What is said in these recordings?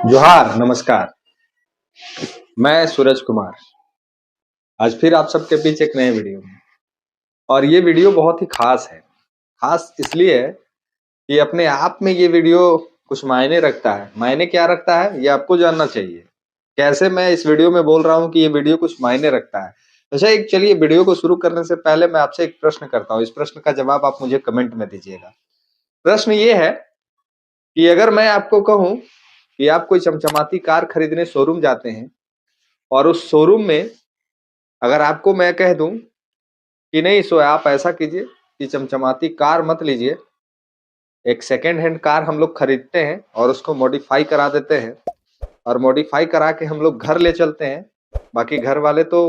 जोहार नमस्कार। मैं सूरज कुमार आज फिर आप सबके बीच एक नए वीडियो में। और ये वीडियो बहुत ही खास है। खास इसलिए है कि अपने आप में ये वीडियो कुछ मायने रखता है। मायने क्या रखता है ये आपको जानना चाहिए। कैसे मैं इस वीडियो में बोल रहा हूँ कि ये वीडियो कुछ मायने रखता है। अच्छा, एक चलिए वीडियो को शुरू करने से पहले मैं आपसे एक प्रश्न करता हूँ। इस प्रश्न का जवाब आप मुझे कमेंट में दीजिएगा। प्रश्न ये है कि अगर मैं आपको कहूँ कि आप कोई चमचमाती कार खरीदने शोरूम जाते हैं और उस शोरूम में अगर आपको मैं कह दूं कि नहीं सो आप ऐसा कीजिए कि चमचमाती कार मत लीजिए, एक सेकेंड हैंड कार हम लोग खरीदते हैं और उसको मॉडिफाई करा देते हैं और मॉडिफाई करा के हम लोग घर ले चलते हैं। बाकी घर वाले तो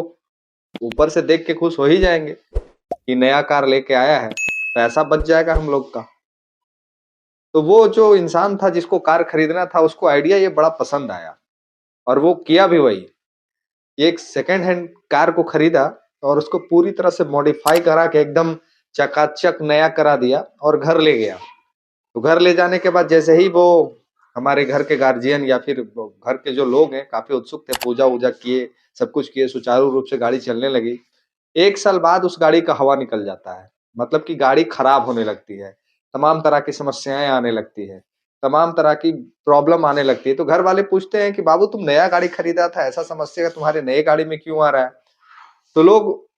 ऊपर से देख के खुश हो ही जाएंगे कि नया कार लेके आया है, पैसा बच जाएगा हम लोग का। तो वो जो इंसान था जिसको कार खरीदना था उसको आइडिया ये बड़ा पसंद आया और वो किया भी वही। एक सेकंड हैंड कार को खरीदा और उसको पूरी तरह से मॉडिफाई करा के एकदम चकाचक नया करा दिया और घर ले गया। तो घर ले जाने के बाद जैसे ही वो हमारे घर के गार्जियन या फिर वो घर के जो लोग हैं काफी उत्सुक थे, पूजा वूजा किए, सब कुछ किए, सुचारू रूप से गाड़ी चलने लगी। एक साल बाद उस गाड़ी का हवा निकल जाता है, मतलब कि गाड़ी खराब होने लगती है, तमाम तरह की समस्याएं आने लगती है, तमाम तरह की प्रॉब्लम आने लगती है। तो घर वाले पूछते हैं कि बाबू तुम नया गाड़ी खरीदा था, ऐसा समस्या तुम्हारे नए गाड़ी में क्यों आ रहा है? तो लोग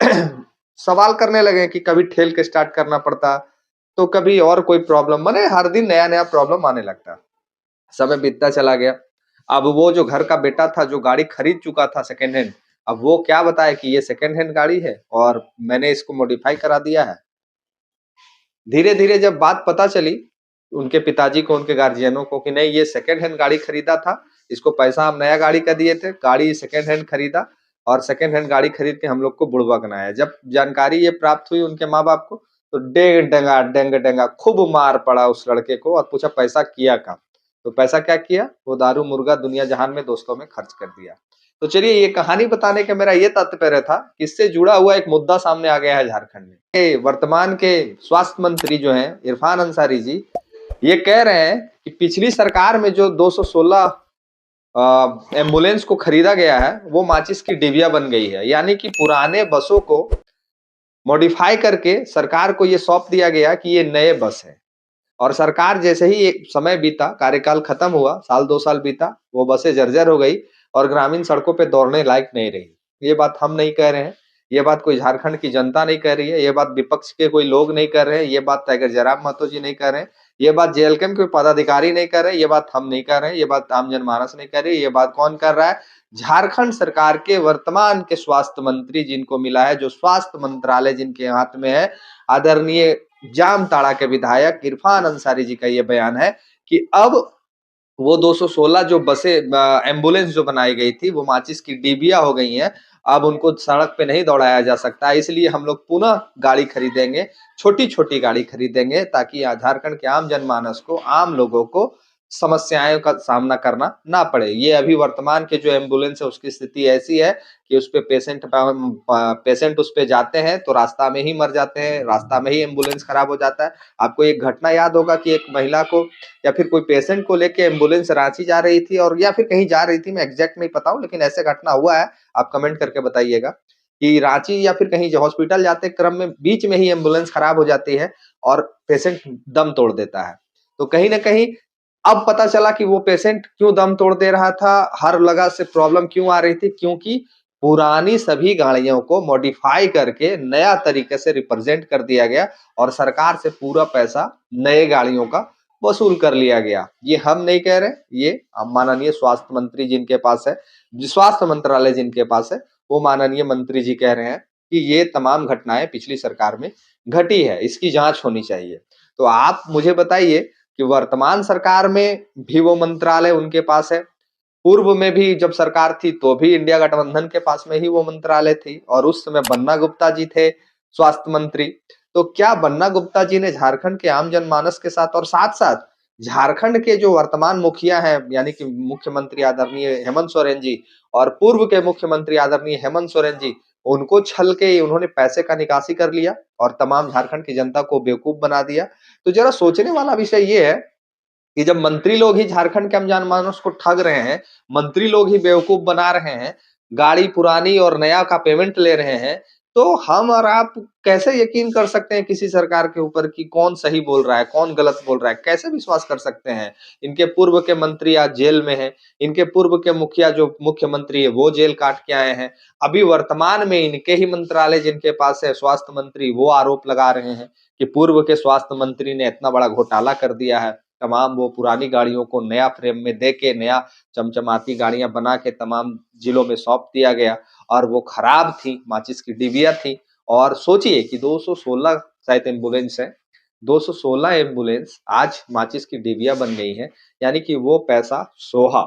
सवाल करने लगे कि कभी ठेल के स्टार्ट करना पड़ता, तो कभी और कोई प्रॉब्लम, माने हर दिन नया नया प्रॉब्लम आने लगता। समय बीतता चला गया। अब वो जो घर का बेटा था जो गाड़ी खरीद चुका था सेकंड हैंड, अब वो क्या बताए कि ये सेकंड हैंड गाड़ी है और मैंने इसको मॉडिफाई करा दिया है। धीरे धीरे जब बात पता चली उनके पिताजी को, उनके गार्जियनों को कि नहीं ये सेकंड हैंड गाड़ी खरीदा था, इसको पैसा हम नया गाड़ी का दिए थे, गाड़ी सेकंड हैंड खरीदा और सेकंड हैंड गाड़ी खरीद के हम लोग को बुड़बक बनाया। जब जानकारी ये प्राप्त हुई उनके माँ बाप को तो डेंग डेंगा खूब मार पड़ा उस लड़के को और पूछा पैसा किया कहाँ? तो पैसा क्या किया, वो दारू मुर्गा दुनिया जहान में दोस्तों में खर्च कर दिया। तो चलिए, ये कहानी बताने का मेरा ये तात्पर्य था कि इससे जुड़ा हुआ एक मुद्दा सामने आ गया है झारखंड में। वर्तमान के स्वास्थ्य मंत्री जो हैं इरफान अंसारी जी, ये कह रहे हैं कि पिछली सरकार में जो 216 एम्बुलेंस को खरीदा गया है वो माचिस की डिबिया बन गई है। यानी कि पुराने बसों को मॉडिफाई करके सरकार को ये सौंप दिया गया कि ये नए बस है और सरकार जैसे ही एक समय बीता, कार्यकाल खत्म हुआ, साल 2 साल बीता, वो बसें जर्जर हो गई और ग्रामीण सड़कों पे दौड़ने लायक नहीं रही। ये बात हम नहीं कह रहे हैं, ये बात कोई झारखंड की जनता नहीं कह रही है, ये बात विपक्ष के कोई लोग नहीं कर रहे हैं, ये बात टाइगर जयराम महतो जी नहीं कर रहे हैं, ये बात जेएलकेम के पदाधिकारी नहीं कर रहे, ये बात हम नहीं कर रहे हैं, ये बात आम जनमानस नहीं कर रही है। ये बात कौन कर रहा है? झारखंड सरकार के वर्तमान के स्वास्थ्य मंत्री जिनको मिला है, जो स्वास्थ्य मंत्रालय जिनके हाथ में है, आदरणीय जामताड़ा के विधायक इरफान अंसारी जी का ये बयान है कि अब वो 216 जो बसें एम्बुलेंस जो बनाई गई थी वो माचिस की डिबिया हो गई हैं। अब उनको सड़क पे नहीं दौड़ाया जा सकता, इसलिए हम लोग पुनः गाड़ी खरीदेंगे, छोटी-छोटी गाड़ी खरीदेंगे ताकि झारखंड के आम जनमानस को, आम लोगों को समस्याओं का सामना करना ना पड़े। ये अभी वर्तमान के जो एम्बुलेंस है उसकी स्थिति ऐसी है कि उसपे पेशेंट उस पे जाते हैं तो रास्ता में ही मर जाते हैं, रास्ता में ही एम्बुलेंस खराब हो जाता है। आपको एक घटना याद होगा कि एक महिला को या फिर कोई पेशेंट को लेके एम्बुलेंस रांची जा रही थी और या फिर कहीं जा रही थी, मैं एग्जैक्ट नहीं पता हूँ, लेकिन ऐसे घटना हुआ है। आप कमेंट करके बताइएगा कि रांची या फिर कहीं हॉस्पिटल जाते क्रम में बीच में ही एम्बुलेंस खराब हो जाती है और पेशेंट दम तोड़ देता है। तो कहीं ना कहीं अब पता चला कि वो पेशेंट क्यों दम तोड़ दे रहा था, हर लगा से प्रॉब्लम क्यों आ रही थी, क्योंकि पुरानी सभी गाड़ियों को मॉडिफाई करके नया तरीके से रिप्रेजेंट कर दिया गया और सरकार से पूरा पैसा नए गाड़ियों का वसूल कर लिया गया। ये हम नहीं कह रहे, ये माननीय स्वास्थ्य मंत्री जिनके पास है, स्वास्थ्य मंत्रालय जिनके पास है, वो माननीय मंत्री जी कह रहे हैं कि ये तमाम घटनाएं पिछली सरकार में घटी है, इसकी जांच होनी चाहिए। तो आप मुझे बताइए कि वर्तमान सरकार में भी वो मंत्रालय उनके पास है, पूर्व में भी जब सरकार थी तो भी इंडिया गठबंधन के पास में ही वो मंत्रालय थी और उस समय बन्ना गुप्ता जी थे स्वास्थ्य मंत्री। तो क्या बन्ना गुप्ता जी ने झारखंड के आम जनमानस के साथ और साथ-साथ झारखंड के जो वर्तमान मुखिया हैं यानी कि मुख्यमंत्री आदरणीय हेमंत सोरेन जी और पूर्व के मुख्यमंत्री आदरणीय हेमंत सोरेन जी, उनको छल के उन्होंने पैसे का निकासी कर लिया और तमाम झारखंड की जनता को बेवकूफ बना दिया? तो जरा सोचने वाला विषय ये है कि जब मंत्री लोग ही झारखंड के अनजान मानस को ठग रहे हैं, मंत्री लोग ही बेवकूफ बना रहे हैं, गाड़ी पुरानी और नया का पेमेंट ले रहे हैं, तो हम और आप कैसे यकीन कर सकते हैं किसी सरकार के ऊपर कि कौन सही बोल रहा है, कौन गलत बोल रहा है? कैसे विश्वास कर सकते हैं? इनके पूर्व के मंत्री आज जेल में हैं, इनके पूर्व के मुखिया जो मुख्यमंत्री है वो जेल काट के आए हैं। अभी वर्तमान में इनके ही मंत्रालय जिनके पास है स्वास्थ्य मंत्री, वो आरोप लगा रहे हैं कि पूर्व के स्वास्थ्य मंत्री ने इतना बड़ा घोटाला कर दिया है। तमाम वो पुरानी गाड़ियों को नया फ्रेम में देके, नया चमचमाती गाड़ियां बना के तमाम जिलों में सौंप दिया गया, और वो खराब थी, माचिस की डिबिया थी। और सोचिए कि 216 शायद एम्बुलेंस है, 216 एम्बुलेंस आज माचिस की डिबिया बन गई है, यानी कि वो पैसा सोहा।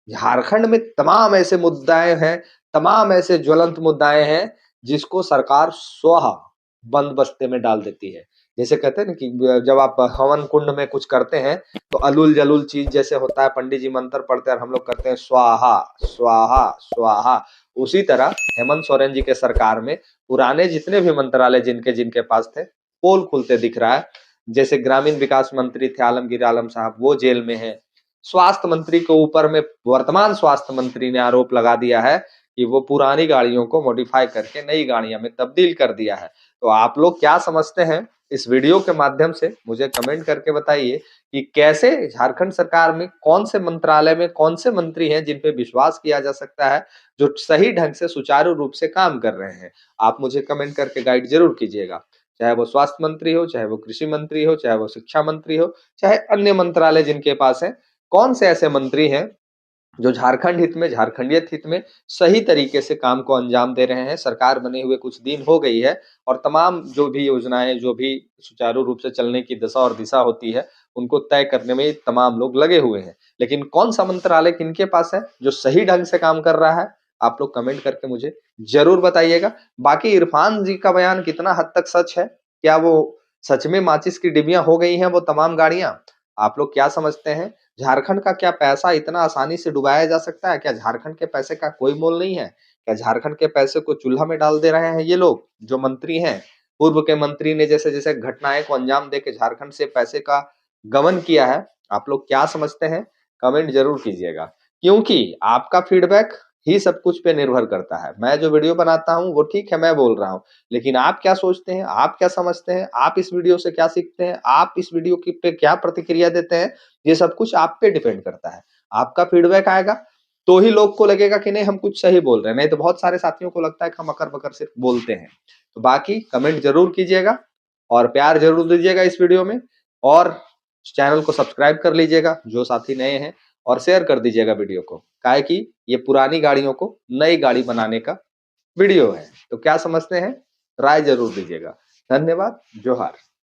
झारखंड में तमाम ऐसे मुद्दाएं हैं, तमाम ऐसे ज्वलंत मुद्दाएं हैं जिसको सरकार स्वहा बंद बस्ते में डाल देती है। जैसे कहते हैं ना कि जब आप हवन कुंड में कुछ करते हैं तो अलुल जलुल चीज जैसे होता है, पंडित जी मंत्र पढ़ते हैं और हम लोग करते हैं स्वाहा स्वाहा स्वाहा। उसी तरह हेमंत सोरेन जी के सरकार में पुराने जितने भी मंत्रालय जिनके जिनके पास थे, पोल खुलते दिख रहा है। जैसे ग्रामीण विकास मंत्री थे आलमगीर आलम साहब, वो जेल में है। स्वास्थ्य मंत्री के ऊपर में वर्तमान स्वास्थ्य मंत्री ने आरोप लगा दिया है कि वो पुरानी गाड़ियों को मॉडिफाई करके नई गाड़ियों में तब्दील कर दिया है। तो आप लोग क्या समझते हैं? इस वीडियो के माध्यम से मुझे कमेंट करके बताइए कि कैसे झारखंड सरकार में कौन से मंत्रालय में कौन से मंत्री हैं जिन पे विश्वास किया जा सकता है, जो सही ढंग से सुचारू रूप से काम कर रहे हैं। आप मुझे कमेंट करके गाइड जरूर कीजिएगा, चाहे वो स्वास्थ्य मंत्री हो, चाहे वो कृषि मंत्री हो, चाहे वो शिक्षा मंत्री हो, चाहे अन्य मंत्रालय जिनके पास है। कौन से ऐसे मंत्री हैं जो झारखंड हित में, झारखंडियत हित में सही तरीके से काम को अंजाम दे रहे हैं? सरकार बने हुए कुछ दिन हो गई है और तमाम जो भी योजनाएं, जो भी सुचारू रूप से चलने की दशा और दिशा होती है, उनको तय करने में तमाम लोग लगे हुए हैं। लेकिन कौन सा मंत्रालय किनके पास है जो सही ढंग से काम कर रहा है? आप लोग कमेंट करके मुझे जरूर बताइएगा। बाकी इरफान जी का बयान कितना हद तक सच है? क्या वो सच में माचिस की डिबिया हो गई हैं वो तमाम गाड़ियां? आप लोग क्या समझते हैं? झारखंड का क्या पैसा इतना आसानी से डुबाया जा सकता है? क्या झारखंड के पैसे का कोई मोल नहीं है? क्या झारखंड के पैसे को चूल्हा में डाल दे रहे हैं ये लोग जो मंत्री हैं? पूर्व के मंत्री ने जैसे जैसे घटनाएं को अंजाम दे के झारखंड से पैसे का गबन किया है, आप लोग क्या समझते हैं? कमेंट जरूर कीजिएगा, क्योंकि आपका फीडबैक ही सब कुछ पे निर्भर करता है। मैं जो वीडियो बनाता हूँ वो ठीक है, मैं बोल रहा हूँ, लेकिन आप क्या सोचते हैं, आप क्या समझते हैं, आप इस वीडियो से क्या सीखते हैं, आप इस वीडियो की पे क्या प्रतिक्रिया देते हैं, ये सब कुछ आप पे डिपेंड करता है। आपका फीडबैक आएगा तो ही लोग को लगेगा कि नहीं हम कुछ सही बोल रहे हैं, नहीं तो बहुत सारे साथियों को लगता है कि हम अकर बकर सिर्फ बोलते हैं। तो बाकी कमेंट जरूर कीजिएगा और प्यार जरूर दीजिएगा इस वीडियो में, और चैनल को सब्सक्राइब कर लीजिएगा जो साथी नए हैं, और शेयर कर दीजिएगा वीडियो को, काहे कि ये पुरानी गाड़ियों को नई गाड़ी बनाने का वीडियो है। तो क्या समझते हैं? राय जरूर दीजिएगा। धन्यवाद। जोहार।